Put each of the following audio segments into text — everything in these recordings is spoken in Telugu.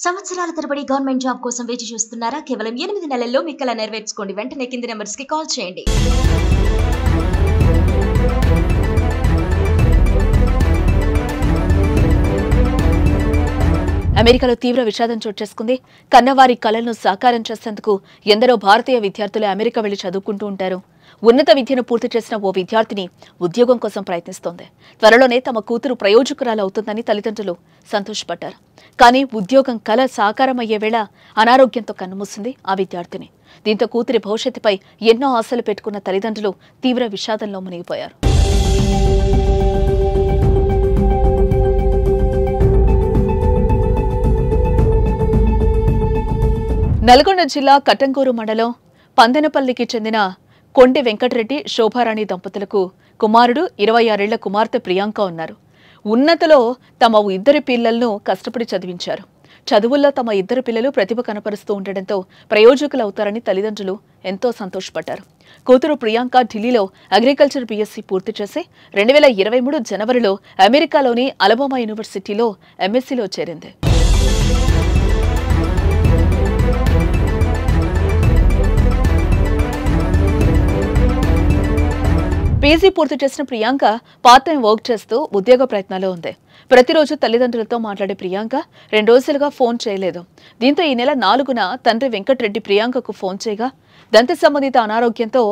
సంవత్సరాల తరబడి గవర్నమెంట్ జాబ్ కోసం వేచి చూస్తున్నారా? కేవలం 8 నెలల్లో మీ కల నెరవేర్చుకోండి. వెంటనే కింది నెంబర్స్ కి కాల్ చేయండి. అమెరికాలో తీవ్ర విషాదం చోటు చేసుకుంది. కన్నవారి కలలను సాకారం చేసేందుకు ఎందరో భారతీయ విద్యార్థులు అమెరికా వెళ్లి చదువుకుంటూ ఉంటారు. ఉన్నత విద్యను పూర్తి చేసిన ఓ విద్యార్థిని ఉద్యోగం కోసం ప్రయత్నిస్తోంది. త్వరలోనే తమ కూతురు ప్రయోజకురాలు అవుతుందని తల్లిదండ్రులు సంతోషపడ్డారు. కానీ ఉద్యోగం కల సాకారమయ్యే వేళ అనారోగ్యంతో కన్నుమూసింది ఆ విద్యార్థిని. దీంతో కూతురి భవిష్యత్తుపై ఎన్నో ఆశలు పెట్టుకున్న తల్లిదండ్రులు తీవ్ర విషాదంలో మునిగిపోయారు. నల్గొండ జిల్లా కట్టంగూరు మండలం పందెనపల్లికి చెందిన కొండె వెంకటరెడ్డి శోభారాణి దంపతులకు కుమారుడు 26 ఏళ్ల కుమార్తె ప్రియాంక ఉన్నారు. ఉన్నతలో తమ ఇద్దరి పిల్లలను కష్టపడి చదివించారు. చదువుల్లో తమ ఇద్దరు పిల్లలు ప్రతిభ కనపరుస్తూ ఉండడంతో ప్రయోజకులవుతారని తల్లిదండ్రులు ఎంతో సంతోషపడ్డారు. కూతురు ప్రియాంక ఢిల్లీలో అగ్రికల్చర్ బీఎస్సీ పూర్తి చేసి 2023 జనవరిలో అమెరికాలోని అలబామా యూనివర్సిటీలో ఎంఎస్సీలో చేరింది. పీజీ పూర్తి చేసిన ప్రియాంక పార్ట్ టైం వర్క్ చేస్తూ ఉద్యోగ ప్రయత్నాల్లో ఉంది. ప్రతిరోజు తల్లిదండ్రులతో మాట్లాడే ప్రియాంక 2 రోజులుగా ఫోన్ చేయలేదు. దీంతో ఈ నెల 4న తండ్రి వెంకటరెడ్డి ప్రియాంకకు ఫోన్ చేయగా దంత సంబంధిత అనారోగ్యంతో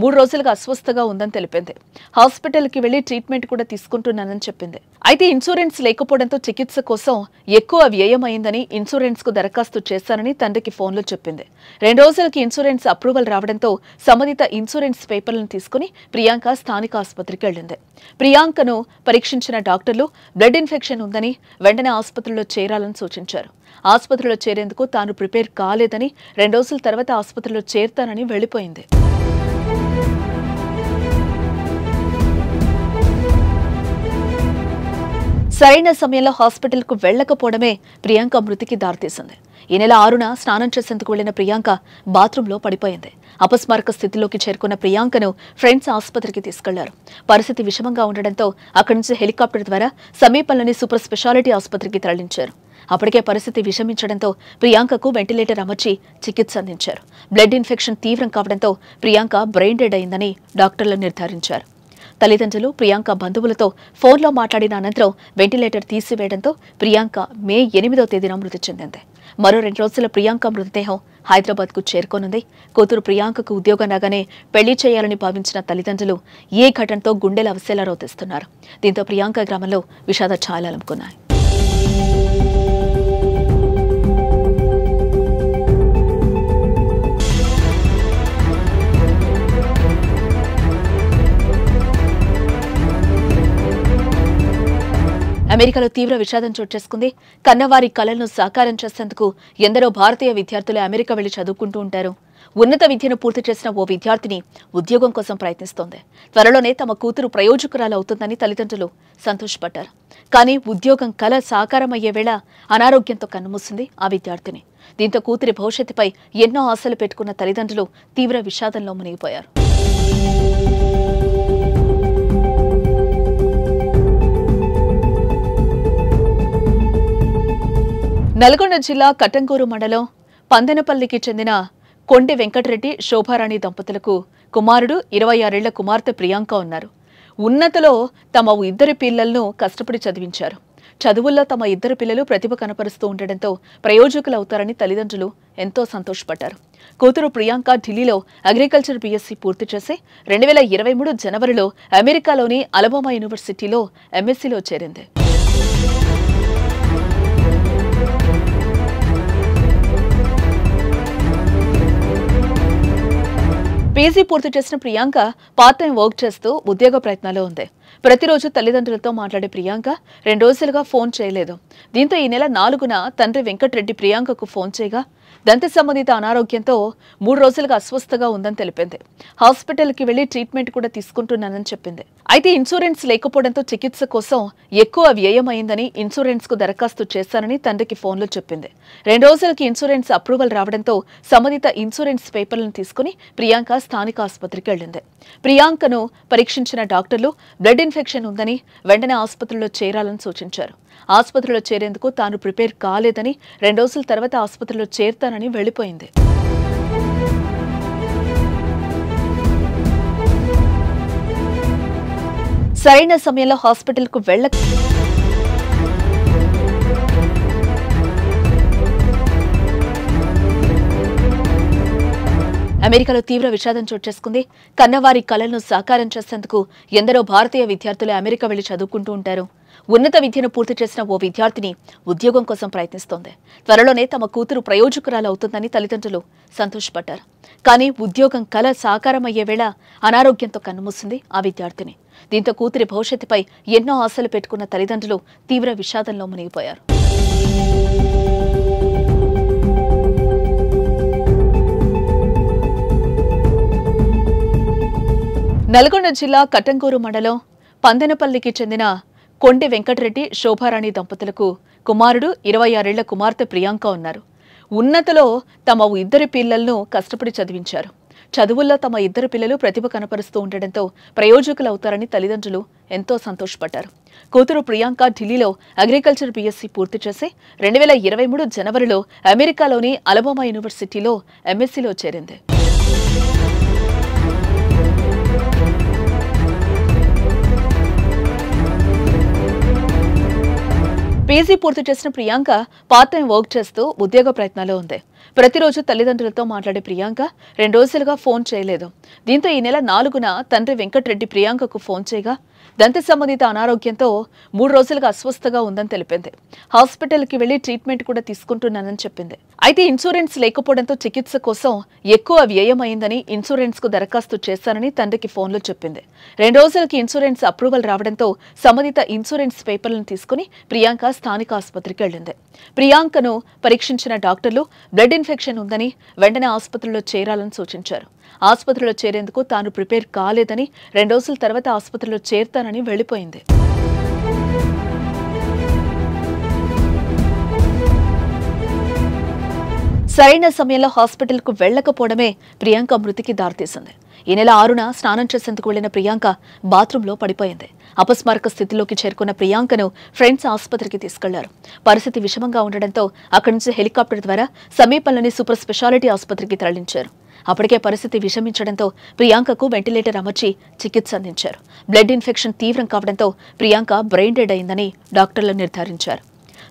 3 రోజులుగా అస్వస్థగా ఉందని తెలిపింది. హాస్పిటల్కి వెళ్లి ట్రీట్మెంట్ కూడా తీసుకుంటున్నానని చెప్పింది. అయితే ఇన్సూరెన్స్ లేకపోవడంతో చికిత్స కోసం ఎక్కువ వ్యయం అయిందని ఇన్సూరెన్స్ కు దరఖాస్తు చేశానని తండ్రికి ఫోన్లో చెప్పింది. 2 రోజులకి ఇన్సూరెన్స్ అప్రూవల్ రావడంతో సంబంధిత ఇన్సూరెన్స్ పేపర్లను తీసుకుని ప్రియాంక స్థానిక ఆసుపత్రికి వెళ్లింది. ప్రియాంకను పరీక్షించిన డాక్టర్లు బ్లడ్ ఇన్ఫెక్షన్ ఉందని వెంటనే ఆసుపత్రిలో చేరాలని సూచించారు. ఆసుపత్రిలో చేరేందుకు తాను ప్రిపేర్ కాలేదని 2 రోజుల తర్వాత ఆసుపత్రిలో చేరతానని వెళ్లిపోయింది. సరైన సమయంలో హాస్పిటల్కు వెళ్లకపోవడమే ప్రియాంక మృతికి దారితీసింది. ఈ నెల 6న స్నానం చేసేందుకు వెళ్లిన ప్రియాంక బాత్రూంలో పడిపోయింది. అపస్మారక స్థితిలోకి చేరుకున్న ప్రియాంకను ఫ్రెండ్స్ ఆసుపత్రికి తీసుకెళ్లారు. పరిస్థితి విషమంగా ఉండడంతో అక్కడి నుంచి హెలికాప్టర్ ద్వారా సమీపంలోని సూపర్ స్పెషాలిటీ ఆసుపత్రికి తరలించారు. అప్పటికే పరిస్థితి విషమించడంతో ప్రియాంకకు వెంటిలేటర్ అమర్చి చికిత్స అందించారు. బ్లడ్ ఇన్ఫెక్షన్ తీవ్రం కావడంతో ప్రియాంక బ్రెయిన్ డెడ్ అయిందని డాక్టర్లు నిర్ధారించారు. తల్లిదండ్రులు ప్రియాంక బంధువులతో ఫోన్లో మాట్లాడిన అనంతరం వెంటిలేటర్ తీసివేయడంతో ప్రియాంక మే 8వ తేదీన మృతి చెందింది. మరో 2 రోజుల ప్రియాంక మృతదేహం హైదరాబాద్కు చేరుకోనుంది. కూతురు ప్రియాంకకు ఉద్యోగం రాగానే పెళ్లి చేయాలని భావించిన తల్లిదండ్రులు ఈ ఘటనతో గుండెల అవసేలా రోతిస్తున్నారు. దీంతో ప్రియాంక గ్రామంలో విషాద ఛాయలు అలుముకున్నాయి. అమెరికాలో తీవ్ర విషాదం చోటు చేసుకుంది. కన్నవారి కలలను సాకారం చేసేందుకు ఎందరో భారతీయ విద్యార్థులు అమెరికా వెళ్లి చదువుకుంటూ ఉంటారు. ఉన్నత విద్యను పూర్తి చేసిన ఓ విద్యార్థిని ఉద్యోగం కోసం ప్రయత్నిస్తోంది. త్వరలోనే తమ కూతురు ప్రయోజకురాలు అవుతుందని తల్లిదండ్రులు సంతోషపడ్డారు. కానీ ఉద్యోగం కల సాకారమయ్యే వేళ అనారోగ్యంతో కన్నుమూసింది ఆ విద్యార్థిని. దీంతో కూతురి భవిష్యత్తుపై ఎన్నో ఆశలు పెట్టుకున్న తల్లిదండ్రులు తీవ్ర విషాదంలో మునిగిపోయారు. నల్గొండ జిల్లా కట్టంగూరు మండలం పందెనపల్లికి చెందిన కొండె వెంకటరెడ్డి శోభారాణి దంపతులకు కుమారుడు 26 ఏళ్ల కుమార్తె ప్రియాంక ఉన్నారు. ఉన్నతలో తమ ఇద్దరి పిల్లలను కష్టపడి చదివించారు. చదువుల్లో తమ ఇద్దరు పిల్లలు ప్రతిభ కనపరుస్తూ ఉండడంతో ప్రయోజకులవుతారని తల్లిదండ్రులు ఎంతో సంతోషపడ్డారు. కూతురు ప్రియాంక ఢిల్లీలో అగ్రికల్చర్ బీఎస్సీ పూర్తి చేసి 2023 జనవరిలో అమెరికాలోని అలబామా యూనివర్సిటీలో ఎంఎస్సీలో చేరింది. పీజీ పూర్తి చేసిన ప్రియాంక పార్ట్ టైం వర్క్ చేస్తూ ఉద్యోగ ప్రయత్నాల్లో ఉంది. ప్రతిరోజు తల్లిదండ్రులతో మాట్లాడే ప్రియాంక 2 రోజులుగా ఫోన్ చేయలేదు. దీంతో ఈ నెల 4న తండ్రి వెంకటరెడ్డి ప్రియాంకకు ఫోన్ చేయగా దంత సంబంధిత అనారోగ్యంతో 3 రోజులుగా అస్వస్థగా ఉందని తెలిపింది. హాస్పిటల్కి వెళ్లి ట్రీట్మెంట్ కూడా తీసుకుంటున్నానని చెప్పింది. అయితే ఇన్సూరెన్స్ లేకపోవడంతో చికిత్స కోసం ఎక్కువ వ్యయం అయిందని ఇన్సూరెన్స్ కు దరఖాస్తు చేశానని తండ్రికి ఫోన్లో చెప్పింది. 2 రోజులకి ఇన్సూరెన్స్ అప్రూవల్ రావడంతో సంబంధిత ఇన్సూరెన్స్ పేపర్లను తీసుకుని ప్రియాంక స్థానిక ఆసుపత్రికి వెళ్లింది. ప్రియాంకను పరీక్షించిన డాక్టర్లు బ్లడ్ ఇన్ఫెక్షన్ ఉందని వెంటనే ఆసుపత్రిలో చేరాలని సూచించారు. ఆసుపత్రిలో చేరేందుకు తాను ప్రిపేర్ కాలేదని 2 రోజుల తర్వాత ఆసుపత్రిలో చేరతానని వెళ్లిపోయింది. సరైన సమయంలో హాస్పిటల్కు అమెరికాలో తీవ్ర విషాదం చోటు చేసుకుంది. కన్నవారి కలలను సాకారం చేసేందుకు ఎందరో భారతీయ విద్యార్థులు అమెరికా వెళ్లి చదువుకుంటూ ఉంటారు. ఉన్నత విద్యను పూర్తి చేసిన ఓ విద్యార్థిని ఉద్యోగం కోసం ప్రయత్నిస్తోంది. త్వరలోనే తమ కూతురు ప్రయోజకురాలు అవుతుందని తల్లిదండ్రులు సంతోషపడ్డారు. కానీ ఉద్యోగం కల సాకారమయ్యే వేళ అనారోగ్యంతో కన్నుమూసింది ఆ విద్యార్థిని. దీంతో కూతురి భవిష్యత్తుపై ఎన్నో ఆశలు పెట్టుకున్న తల్లిదండ్రులు తీవ్ర విషాదంలో మునిగిపోయారు. నల్గొండ జిల్లా కట్టంగూరు మండలం పందెనపల్లికి చెందిన కొండి వెంకటరెడ్డి శోభారాణి దంపతులకు కుమారుడు 26 ఏళ్ల కుమార్తె ప్రియాంక ఉన్నారు. ఉన్నతలో తమ 2 పిల్లలను కష్టపడి చదివించారు. చదువుల్లో తమ 2 పిల్లలు ప్రతిభ కనపరుస్తూ ఉండడంతో ప్రయోజకులవుతారని తల్లిదండ్రులు ఎంతో సంతోషపడ్డారు. కూతురు ప్రియాంక ఢిల్లీలో అగ్రికల్చర్ బీఎస్సీ పూర్తి చేసి 2023 జనవరిలో అమెరికాలోని అలబామా యూనివర్సిటీలో ఎంఎస్సీలో చేరింది. పీజీ పూర్తి చేసిన ప్రియాంక పార్ట్ టైం వర్క్ చేస్తూ ఉద్యోగ ప్రయత్నాల్లో ఉంది. ప్రతిరోజు తల్లిదండ్రులతో మాట్లాడే ప్రియాంక 2 రోజులుగా ఫోన్ చేయలేదు. దీంతో ఈ నెల 4న తండ్రి వెంకటరెడ్డి ప్రియాంకకు ఫోన్ చేయగా దంత సంబంధిత అనారోగ్యంతో 3 రోజులుగా అస్వస్థగా ఉందని తెలిపింది. హాస్పిటల్కి వెళ్లి ట్రీట్మెంట్ కూడా తీసుకుంటున్నానని చెప్పింది. అయితే ఇన్సూరెన్స్ లేకపోవడంతో చికిత్స కోసం ఎక్కువ వ్యయం అయిందని ఇన్సూరెన్స్ కు దరఖాస్తు చేశానని తండ్రికి ఫోన్లో చెప్పింది. 2 రోజులకి ఇన్సూరెన్స్ అప్రూవల్ రావడంతో సంబంధిత ఇన్సూరెన్స్ పేపర్లను తీసుకుని ప్రియాంక స్థానిక ఆసుపత్రికి వెళ్లింది. ప్రియాంకను పరీక్షించిన డాక్టర్లు బ్లడ్ ఇన్ఫెక్షన్ ఉందని వెంటనే ఆసుపత్రిలో చేరాలని సూచించారు. ఆసుపత్రిలో చేరేందుకు తాను ప్రిపేర్ కాలేదని 2 రోజుల తర్వాత ఆసుపత్రిలో చేరతానని వెళ్లిపోయింది. సరైన సమయంలో హాస్పిటల్కు వెళ్లకపోవడమే ప్రియాంక మృతికి దారితీసింది. ఈ నెల 6న స్నానం చేసేందుకు వెళ్లిన ప్రియాంక బాత్రూంలో పడిపోయింది. అపస్మారక స్థితిలోకి చేరుకున్న ప్రియాంకను ఫ్రెండ్స్ ఆసుపత్రికి తీసుకెళ్లారు. పరిస్థితి విషమంగా ఉండడంతో అక్కడి నుంచి హెలికాప్టర్ ద్వారా సమీపంలోని సూపర్ స్పెషాలిటీ ఆసుపత్రికి తరలించారు. అప్పటికే పరిస్థితి విషమించడంతో ప్రియాంకకు వెంటిలేటర్ అమర్చి చికిత్స అందించారు. బ్లడ్ ఇన్ఫెక్షన్ తీవ్రం కావడంతో ప్రియాంక బ్రెయిన్ డెడ్ అయిందని డాక్టర్లు నిర్ధారించారు.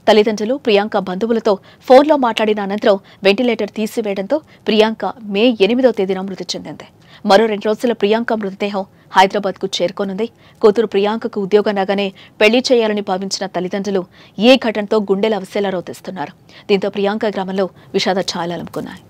తల్లిదండ్రులు ప్రియాంక బంధువులతో ఫోన్లో మాట్లాడిన అనంతరం వెంటిలేటర్ తీసివేయడంతో ప్రియాంక మే 8వ తేదీన మృతి చెందింది. మరో 2 రోజుల ప్రియాంక మృతదేహం హైదరాబాద్కు చేరుకోనుంది. కూతురు ప్రియాంకకు ఉద్యోగం రాగానే పెళ్లి చేయాలని భావించిన తల్లిదండ్రులు ఏ ఘటనతో గుండెల అవసేలా రోధిస్తున్నారు. దీంతో ప్రియాంక గ్రామంలో విషాద ఛాయలు అలుముకున్నాయి.